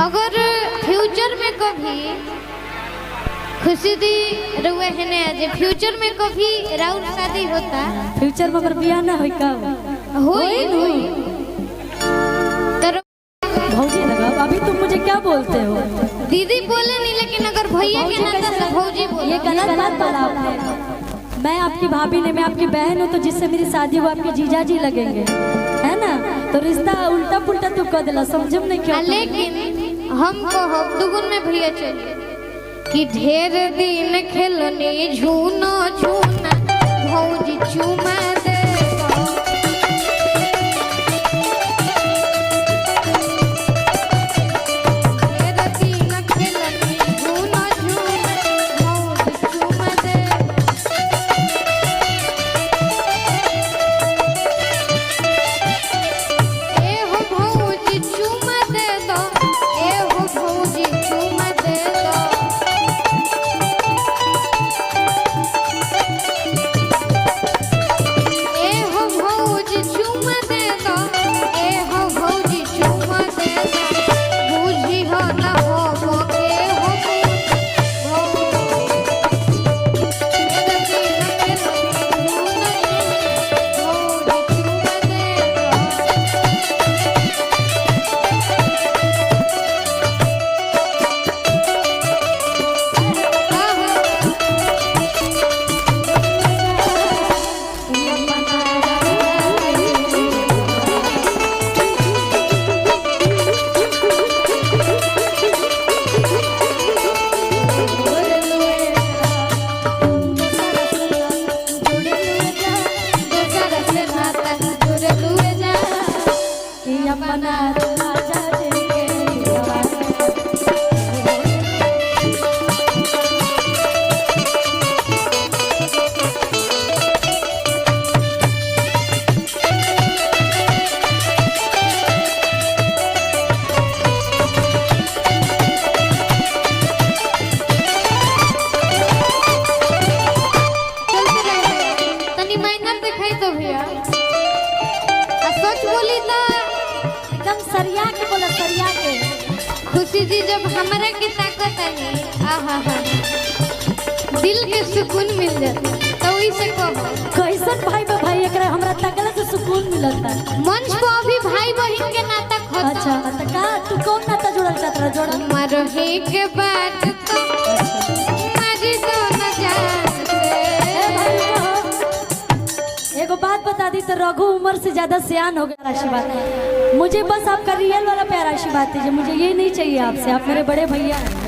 अगर फ्यूचर में कभी खुशी दी रुए है ने जे फ्यूचर में कभी राउर शादी होता फ्यूचर में अगर बियाह ना होई कब होई तर भौजी लगा। अभी तुम मुझे क्या बोलते हो? दीदी बोले नहीं, लेकिन अगर भैया के नाते से भौजी बोले ये गलत बात बोला आपने। मैं आपकी भाभी ने, मैं आपकी बहन हूँ, तो जिससे मेरी शादी हो आपके जीजा जी लगेंगे, है ना? तो रिश्ता उल्टा पुल्टा तू कर दिला, समझम नहीं क्यों? लेकिन हम कहो दुगुन में भैया चलिए कि ढेर दिन खेलने झूनो झूना भौजी चुमा दे सरिया के बोला, सरिया के। खुशी जी जब हमारा के ताकत आई आहा हा दिल के सुकून मिल जाता तो इसे कहो कैसन भाई भाई एकरा हमरा तकला से सुकून मिलता। मंच को अभी भाई बहन के नाता खत्म। अच्छा त का तू कौन नाता जोड़ल चाहत रह? जोड़ मारो हे के बात तो मारी तो न जानते। एगो बात बता दी तो रघु उम्र से ज्यादा सियान हो गया। आशीर्वाद मुझे बस आपका रियल वाला प्यार आशीर्वाद दीजिए, मुझे ये नहीं चाहिए आपसे, आप मेरे बड़े भैया हैं।